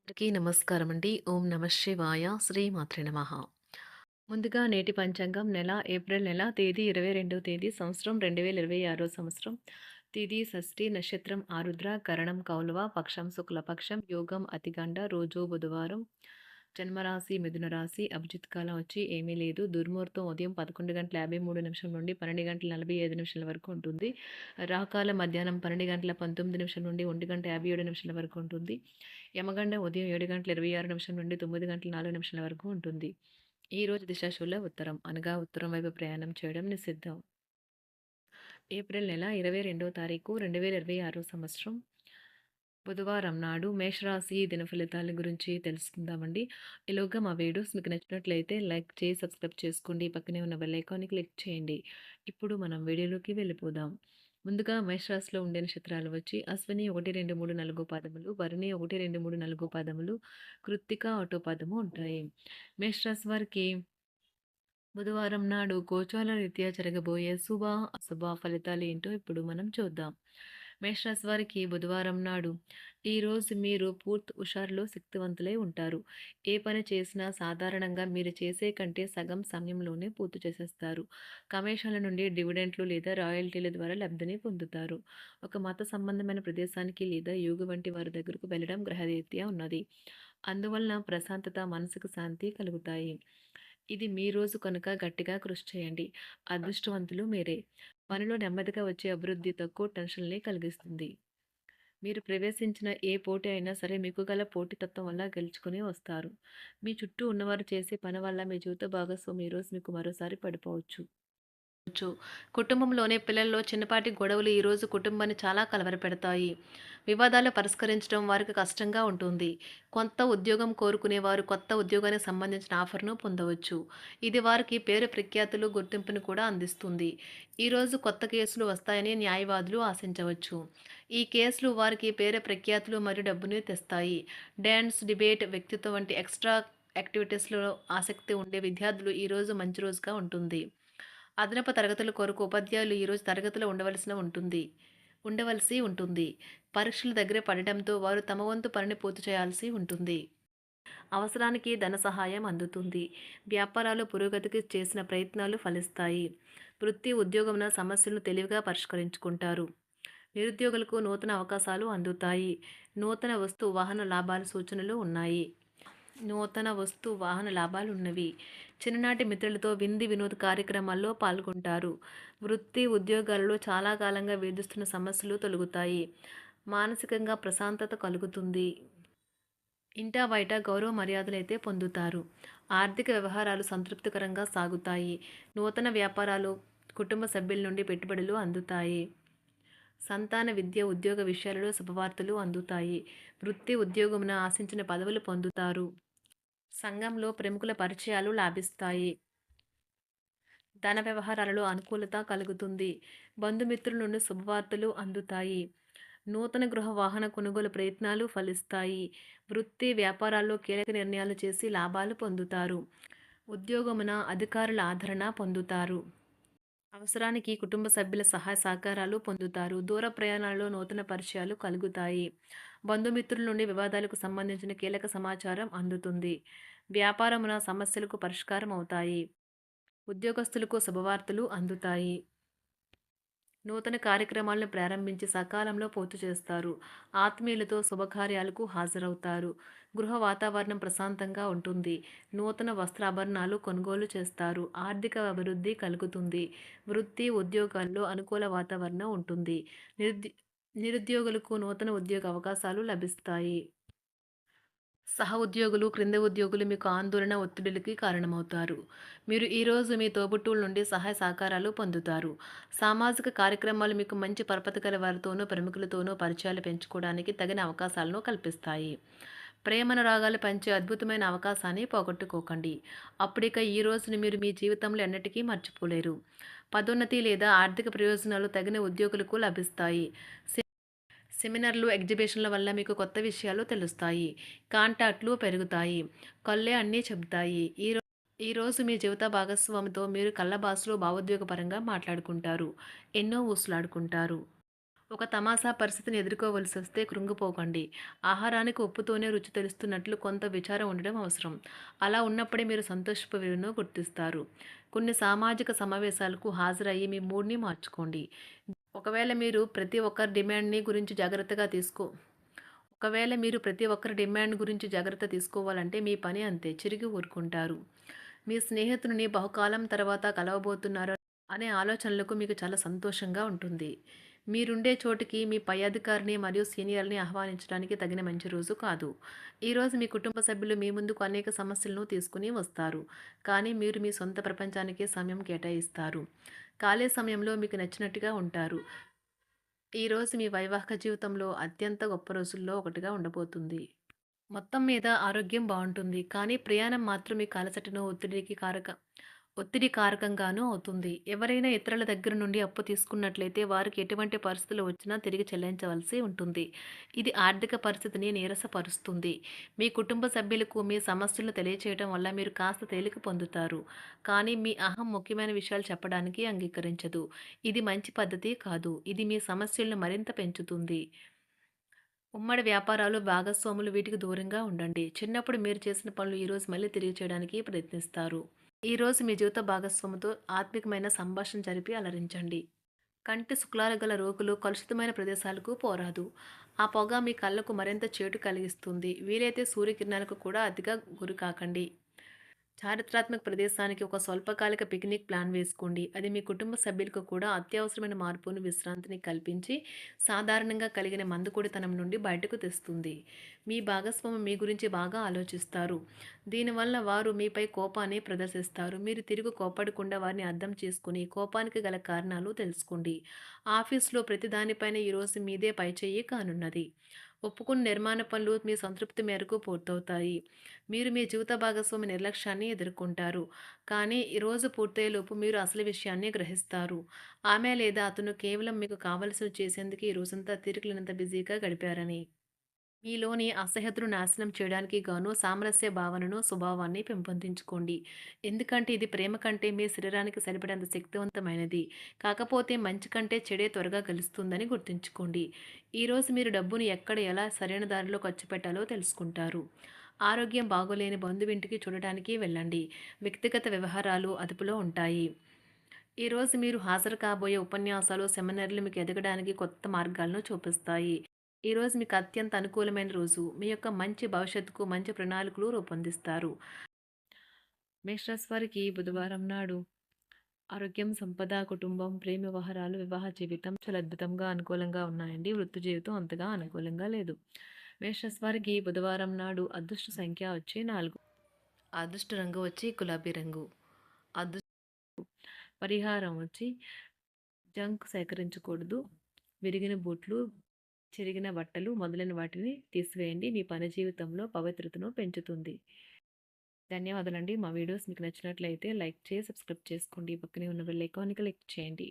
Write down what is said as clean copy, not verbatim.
అందరికీ నమస్కారం అండి. ఓం నమ శివాయ. శ్రీమాత్రే నమః. ముందుగా నేటి పంచాంగం నెల ఏప్రిల్ నెల తేదీ 22వ తేదీ సంవత్సరం 2026 సంవత్సరం. తిథి షష్ఠి నక్షత్రం ఆరుద్ర కరణం కౌలవ పక్షం శుక్లపక్షం యోగం అతిగండ రోజు బుధవారం. జన్మరాశి మిథున రాశి. అభిజిత్ కాలం వచ్చి ఏమీ లేదు. దుర్ముహూర్తం ఉదయం 11:53 నుండి 12:45 వరకు ఉంటుంది. రాహుకాలం మధ్యాహ్నం 12:19 నుండి 1:57 వరకు ఉంటుంది. యమగండ ఉదయం 7:26 నుండి 9:04 వరకు ఉంటుంది. ఈ రోజు దిశాశూల ఉత్తరం అనగా ఉత్తరం వైపు ప్రయాణం చేయడం నిషిద్ధం. ఏప్రిల్ నెల 22వ తారీఖు 2026 సంవత్సరం బుధవారం నాడు మేషరాశి దిన ఫలితాల గురించి తెలుసుకుందామండి. ఈలోగా మా వీడియోస్ మీకు నచ్చినట్లయితే లైక్ చేసి సబ్స్క్రైబ్ చేసుకోండి. పక్కనే ఉన్న బెల్ ఐకాన్ని క్లిక్ చేయండి. ఇప్పుడు మనం వీడియోలోకి వెళ్ళిపోదాం. ముందుగా మేషరాశిలో ఉండే నక్షత్రాలు వచ్చి అశ్విని 1, 2, 3, 4 పాదములు, భరణి 1, 2, 3, 4 పాదములు, కృత్తిక ఒకటో పాదము ఉంటాయి. మేషరాశి వారికి బుధవారం నాడు గోచార రీత్యా జరగబోయే శుభ అశుభ ఫలితాలు ఏంటో ఇప్పుడు మనం చూద్దాం. మేషరాశి వారికి బుధవారం నాడు ఈరోజు మీరు పూర్తి హుషారులో శక్తివంతులై ఉంటారు. ఏ పని చేసినా సాధారణంగా మీరు చేసే కంటే సగం సమయంలోనే పూర్తి చేసేస్తారు. కమిషన్ల నుండి డివిడెంట్లు లేదా రాయల్టీల ద్వారా లబ్ధిని పొందుతారు. ఒక మత సంబంధమైన ప్రదేశానికి లేదా యోగి వంటి వారి దగ్గరకు వెళ్ళడం గ్రహరీత్యా ఉన్నది. అందువలన ప్రశాంతత మనసుకు శాంతి కలుగుతాయి. ఇది మీ రోజు కనుక గట్టిగా కృషి చేయండి. అదృష్టవంతులు మీరే. పనిలో నెమ్మదిగా వచ్చే అభివృద్ధి తక్కువ టెన్షన్‌ని కలిగిస్తుంది. మీరు ప్రవేశించిన ఏ పోటీ అయినా సరే మీకు గల పోటీతత్వం వల్ల గెలుచుకొని వస్తారు. మీ చుట్టూ ఉన్నవారు చేసే పని వల్ల మీ జీవిత భాగస్వామి ఈరోజు మీకు మరోసారి పడిపోవచ్చు. వచ్చు. కుటుంబంలోనే పిల్లల్లో చిన్నపాటి గొడవలు ఈరోజు కుటుంబాన్ని చాలా కలవరపెడతాయి. వివాదాలు పరిష్కరించడం వారికి కష్టంగా ఉంటుంది. కొత్త ఉద్యోగం కోరుకునేవారు కొత్త ఉద్యోగానికి సంబంధించిన ఆఫర్‌ను పొందవచ్చు. ఇది వారికి పేరు ప్రఖ్యాతులు, గుర్తింపును కూడా అందిస్తుంది. ఈరోజు కొత్త కేసులు వస్తాయని న్యాయవాదులు ఆశించవచ్చు. ఈ కేసులు వారికి పేరు ప్రఖ్యాతులు మరియు డబ్బుని తెస్తాయి. డాన్స్, డిబేట్, వ్యక్తిత్వం వంటి ఎక్స్‌ట్రా యాక్టివిటీస్‌లో ఆసక్తి ఉండే విద్యార్థులు ఈరోజు మంచి రోజుగా ఉంటుంది. అదనపు తరగతుల కొరకు ఉపాధ్యాయులు ఈరోజు తరగతిలో ఉండవలసి ఉంటుంది. పరీక్షలు దగ్గర పడటంతో వారు తమ వంతు పనిని పూర్తి చేయాల్సి ఉంటుంది. అవసరానికి ధన సహాయం అందుతుంది. వ్యాపారాలు పురోగతికి చేసిన ప్రయత్నాలు ఫలిస్తాయి. వృత్తి ఉద్యోగమున సమస్యలను తెలివిగా పరిష్కరించుకుంటారు. నిరుద్యోగులకు నూతన అవకాశాలు అందుతాయి. నూతన వస్తు వాహన లాభాల సూచనలు ఉన్నాయి. నూతన వస్తు వాహన లాభాలున్నవి. చిన్ననాటి మిత్రులతో వినోద కార్యక్రమాల్లో పాల్గొంటారు. వృత్తి ఉద్యోగాలలో చాలా కాలంగా వేధిస్తున్న సమస్యలు తొలగుతాయి. మానసికంగా ప్రశాంతత కలుగుతుంది. ఇంటా బయట గౌరవ మర్యాదలైతే పొందుతారు. ఆర్థిక వ్యవహారాలు సంతృప్తికరంగా సాగుతాయి. నూతన వ్యాపారాలు, కుటుంబ సభ్యుల నుండి పెట్టుబడులు అందుతాయి. సంతాన విద్య, ఉద్యోగ విషయాలలో శుభవార్తలు అందుతాయి. వృత్తి ఉద్యోగమున ఆశించిన పదవులు పొందుతారు. సంఘంలో ప్రముఖుల పరిచయాలు లాభిస్తాయి. ధన వ్యవహారాలలో అనుకూలత కలుగుతుంది. బంధుమిత్రుల నుండి శుభవార్తలు అందుతాయి. నూతన గృహ వాహన కొనుగోలు ప్రయత్నాలు ఫలిస్తాయి. వృత్తి వ్యాపారాల్లో కీలక నిర్ణయాలు చేసి లాభాలు పొందుతారు. ఉద్యోగమున అధికారుల ఆదరణ పొందుతారు. అవసరానికి కుటుంబ సభ్యుల సహాయ సహకారాలు పొందుతారు. దూర ప్రయాణాలలో నూతన పరిచయాలు కలుగుతాయి. బంధుమిత్రుల నుండి వివాదాలకు సంబంధించిన కీలక సమాచారం అందుతుంది. వ్యాపారమున సమస్యలకు పరిష్కారం అవుతాయి. ఉద్యోగస్తులకు శుభవార్తలు అందుతాయి. నూతన కార్యక్రమాలను ప్రారంభించి సకాలంలో పూర్తి చేస్తారు. ఆత్మీయులతో శుభకార్యాలకు హాజరవుతారు. గృహ వాతావరణం ప్రశాంతంగా ఉంటుంది. నూతన వస్త్రాభరణాలు కొనుగోలు చేస్తారు. ఆర్థిక అభివృద్ధి కలుగుతుంది. వృత్తి ఉద్యోగాల్లో అనుకూల వాతావరణం ఉంటుంది. నిరుద్యోగులకు నూతన ఉద్యోగ అవకాశాలు లభిస్తాయి. సహ ఉద్యోగులు, క్రింద ఉద్యోగులు మీకు ఆందోళన, ఒత్తిడులకి కారణమవుతారు. మీరు ఈరోజు మీ తోబుట్టువుల నుండి సహాయ సహకారాలు పొందుతారు. సామాజిక కార్యక్రమాలు మీకు మంచి పరపతి గల వారితోనూ, ప్రముఖులతోనూ పరిచయాలు పెంచుకోవడానికి తగిన అవకాశాలను కల్పిస్తాయి. ప్రేమానురాగాలు పంచే అద్భుతమైన అవకాశాన్ని పోగొట్టుకోకండి. అప్పుడిక ఈ రోజుని మీరు మీ జీవితంలో ఎన్నటికీ మర్చిపోలేరు. పదోన్నతి లేదా ఆర్థిక ప్రయోజనాలు తగిన ఉద్యోగులకు లభిస్తాయి. సెమినార్లు, ఎగ్జిబిషన్ల వల్ల మీకు కొత్త విషయాలు తెలుస్తాయి. కాంటాక్ట్లు పెరుగుతాయి. కళ్ళే అన్నీ చెబుతాయి. ఈరోజు మీ జీవిత భాగస్వామితో మీరు కళ్ళ భాషలో భావోద్వేగపరంగా మాట్లాడుకుంటారు. ఎన్నో ఊసులాడుకుంటారు. ఒక తమాషా పరిస్థితిని ఎదుర్కోవలసొస్తే కృంగిపోకండి. ఆహారానికి ఉప్పుతోనే రుచి తెలుస్తున్నట్లు కొంత విచారం ఉండడం అవసరం. అలా ఉన్నప్పుడే మీరు సంతోషపు విలువను గుర్తిస్తారు. కొన్ని సామాజిక సమావేశాలకు హాజరయ్యి మీ మూడ్‌ని మార్చుకోండి. ఒకవేళ మీరు ప్రతి ఒక్కరి డిమాండ్‌ని గురించి జాగ్రత్తగా తీసుకో ఒకవేళ మీరు ప్రతి ఒక్కరి డిమాండ్ గురించి జాగ్రత్త తీసుకోవాలంటే మీ పని అంతే. చిరిగి ఊరుకుంటారు. మీ స్నేహితుడిని బహుకాలం తర్వాత కలవబోతున్నారు అనే ఆలోచనలకు మీకు చాలా సంతోషంగా ఉంటుంది. మీరుండే చోటికి మీ పై అధికారిని మరియు సీనియర్‌ని ఆహ్వానించడానికి తగిన మంచి రోజు కాదు. ఈరోజు మీ కుటుంబ సభ్యులు మీ ముందుకు అనేక సమస్యలను తీసుకుని వస్తారు. కానీ మీరు మీ సొంత ప్రపంచానికే సమయం కేటాయిస్తారు. ఖాళీ సమయంలో మీకు నచ్చినట్టుగా ఉంటారు. ఈరోజు మీ వైవాహిక జీవితంలో అత్యంత గొప్ప రోజుల్లో ఒకటిగా ఉండబోతుంది. మొత్తం మీద ఆరోగ్యం బావుంటుంది. కానీ ప్రయాణం మాత్రం మీకు అలసటను, ఒత్తిడి కారకంగానూ అవుతుంది. ఎవరైనా ఇతరుల దగ్గర నుండి అప్పు తీసుకున్నట్లయితే వారికి ఎటువంటి పరిస్థితులు వచ్చినా తిరిగి చెల్లించవలసి ఉంటుంది. ఇది ఆర్థిక పరిస్థితిని నీరసపరుస్తుంది. మీ కుటుంబ సభ్యులకు మీ సమస్యలను తెలియచేయడం వల్ల మీరు కాస్త తేలిక పొందుతారు. కానీ మీ అహం ముఖ్యమైన విషయాలు చెప్పడానికి అంగీకరించదు. ఇది మంచి పద్ధతి కాదు. ఇది మీ సమస్యలను మరింత పెంచుతుంది. ఉమ్మడి వ్యాపారాలు, భాగస్వాములు వీటికి దూరంగా ఉండండి. చిన్నప్పుడు మీరు చేసిన పనులు ఈరోజు మళ్ళీ తిరిగి చేయడానికి ప్రయత్నిస్తారు. ఈరోజు మీ జీవిత భాగస్వామితో ఆత్మికమైన సంభాషణ జరిపి అలరించండి. కంటి శుక్లాలు గల రోగులు కలుషితమైన ప్రదేశాలకు పోరాదు. ఆ పొగ మీ కళ్ళకు మరింత చేటు కలిగిస్తుంది. వీలైతే సూర్యకిరణాలకు కూడా అతిగా గురికాకండి. చారిత్రాత్మక ప్రదేశానికి ఒక స్వల్పకాలిక పిక్నిక్ ప్లాన్ వేసుకోండి. అది మీ కుటుంబ సభ్యులకు కూడా అత్యవసరమైన మార్పును, విశ్రాంతిని కల్పించి సాధారణంగా కలిగిన మందుకొడితనం నుండి బయటకు తెస్తుంది. మీ భాగస్వామి మీ గురించి బాగా ఆలోచిస్తారు. దీనివల్ల వారు మీపై కోపాన్ని ప్రదర్శిస్తారు. మీరు తిరిగి కోపడకుండా వారిని అర్థం చేసుకుని కోపానికి గల కారణాలు తెలుసుకోండి. ఆఫీస్లో ప్రతి దానిపైన ఈరోజు మీదే పైచేయి కానున్నది. ఒప్పుకున్న నిర్మాణ పనులు మీ సంతృప్తి మేరకు పూర్తవుతాయి. మీరు మీ జీవిత భాగస్వామి నిర్లక్ష్యాన్ని ఎదుర్కొంటారు. కానీ ఈ రోజు పూర్తయ్యేలోపు మీరు అసలు విషయాన్ని గ్రహిస్తారు. ఆమె లేదా అతను కేవలం మీకు కావలసినవి చేసేందుకు ఈ రోజంతా తీరికలేనంత బిజీగా గడిపారని. మీలోని అసహ్యతను నాశనం చేయడానికి గాను సామరస్య భావనను, స్వభావాన్ని పెంపొందించుకోండి. ఎందుకంటే ఇది ప్రేమ కంటే మీ శరీరానికి సరిపడేంత శక్తివంతమైనది. కాకపోతే మంచి కంటే చెడే త్వరగా గెలుస్తుందని గుర్తుంచుకోండి. ఈరోజు మీరు డబ్బును ఎక్కడ ఎలా సరైన దారిలో ఖర్చు పెట్టాలో తెలుసుకుంటారు. ఆరోగ్యం బాగోలేని బంధువింటికి చూడటానికి వెళ్ళండి. వ్యక్తిగత వ్యవహారాలు అదుపులో ఉంటాయి. ఈరోజు మీరు హాజరు కాబోయే ఉపన్యాసాలు, సెమినార్లు మీకు ఎదగడానికి కొత్త మార్గాలను చూపిస్తాయి. ఈరోజు మీకు అత్యంత అనుకూలమైన రోజు. మీ యొక్క మంచి భవిష్యత్తుకు మంచి ప్రణాళికలు రూపొందిస్తారు. మేషరాశి వారికి బుధవారం నాడు ఆరోగ్యం, సంపద, కుటుంబం, ప్రేమ వ్యవహారాలు, వివాహ జీవితం చాలా అద్భుతంగా అనుకూలంగా ఉన్నాయండి. వృత్తి జీవితం అంతగా అనుకూలంగా లేదు. మేషరాశి వారికి బుధవారం నాడు అదృష్ట సంఖ్య వచ్చి 4. అదృష్ట రంగు వచ్చి గులాబీ రంగు. అదృష్ట పరిహారం వచ్చి జంక్ సేకరించకూడదు. విరిగిన బూట్లు, చిరిగిన బట్టలు మొదలైన వాటిని తీసివేయండి. మీ పని జీవితంలో పవిత్రతను పెంచుతుంది. ధన్యవాదాలండి. మా వీడియోస్ మీకు నచ్చినట్లయితే లైక్ చేసి, సబ్స్క్రైబ్ చేసుకోండి. పక్కనే ఉన్న బెల్ ఐకాన్‌ని క్లిక్ చేయండి.